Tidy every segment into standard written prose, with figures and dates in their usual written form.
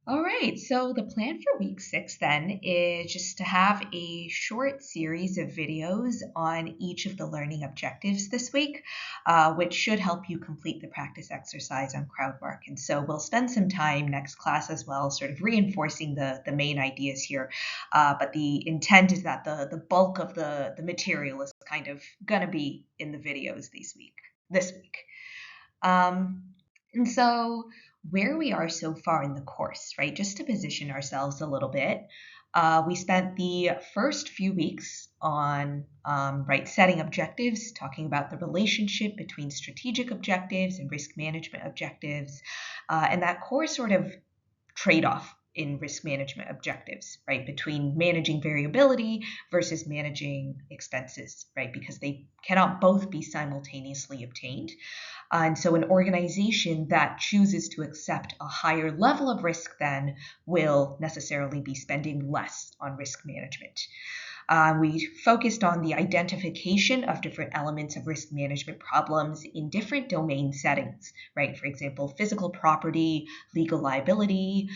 All right, so the plan for week 6 then is just to have a short series of videos on each of the learning objectives this week, which should help you complete the practice exercise on CrowdWork. And so we'll spend some time next class as well, sort of reinforcing the main ideas here. But the intent is that the bulk of the material is kind of going to be in the videos this week. And so, where we are so far in the course, right, just to position ourselves a little bit, we spent the first few weeks on, right, setting objectives, talking about the relationship between strategic objectives and risk management objectives, and that core sort of trade off in risk management objectives, right, between managing variability versus managing expenses, right, because they cannot both be simultaneously obtained. And so, an organization that chooses to accept a higher level of risk then will necessarily be spending less on risk management. We focused on the identification of different elements of risk management problems in different domain settings, right? For example, physical property, legal liability,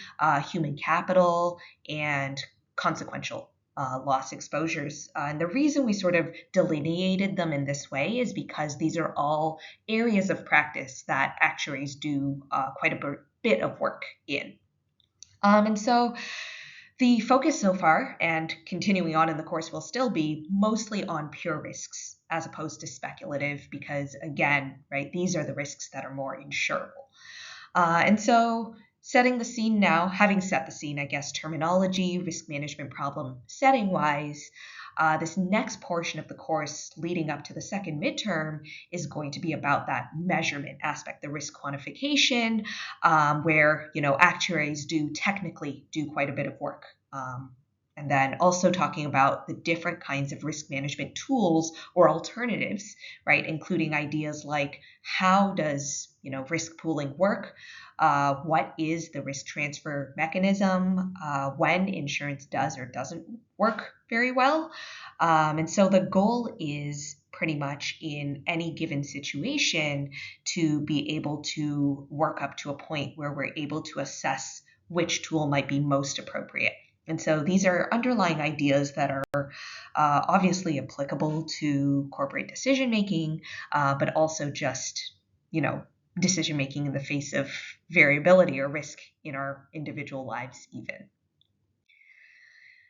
human capital, and consequential loss exposures. And the reason we sort of delineated them in this way is because these are all areas of practice that actuaries do quite a bit of work in. And so the focus so far and continuing on in the course will still be mostly on pure risks as opposed to speculative because, again, right, these are the risks that are more insurable. And so setting the scene now, having set the scene, I guess, terminology, risk management problem setting wise, this next portion of the course leading up to the second midterm is going to be about that measurement aspect, the risk quantification, where actuaries do technically do quite a bit of work. And then also talking about the different kinds of risk management tools or alternatives, right? Including ideas like how does risk pooling work? What is the risk transfer mechanism? When insurance does or doesn't work very well? And so the goal is pretty much in any given situation to be able to work up to a point where we're able to assess which tool might be most appropriate. And so these are underlying ideas that are obviously applicable to corporate decision making, but also just, decision making in the face of variability or risk in our individual lives, even.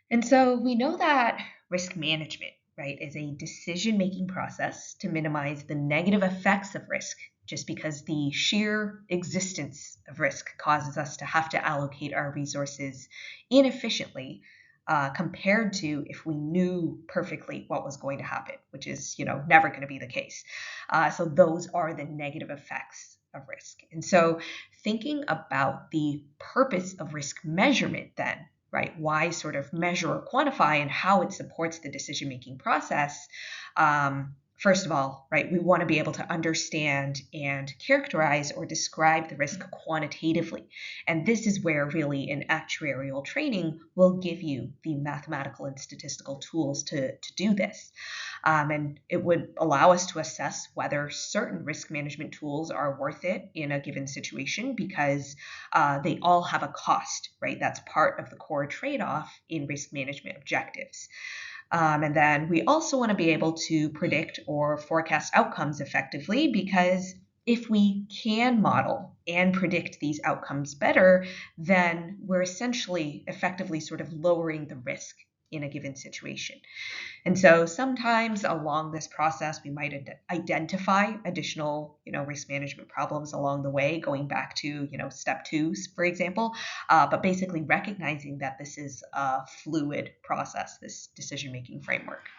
And so we know that risk management, right, is a decision making process to minimize the negative effects of risk just because the sheer existence of risk causes us to have to allocate our resources inefficiently compared to if we knew perfectly what was going to happen, which is, never going to be the case. So those are the negative effects of risk. And so thinking about the purpose of risk measurement then, right? Why sort of measure or quantify and how it supports the decision-making process. First of all, right, we want to be able to understand and characterize or describe the risk quantitatively. And this is where really an actuarial training will give you the mathematical and statistical tools to do this. And it would allow us to assess whether certain risk management tools are worth it in a given situation because they all have a cost, right? That's part of the core trade-off in risk management objectives. And then we also want to be able to predict or forecast outcomes effectively because if we can model and predict these outcomes better, then we're essentially effectively sort of lowering the risk in a given situation. And so sometimes along this process, we might identify additional, risk management problems along the way, going back to, step 2, for example, but basically recognizing that this is a fluid process, this decision-making framework.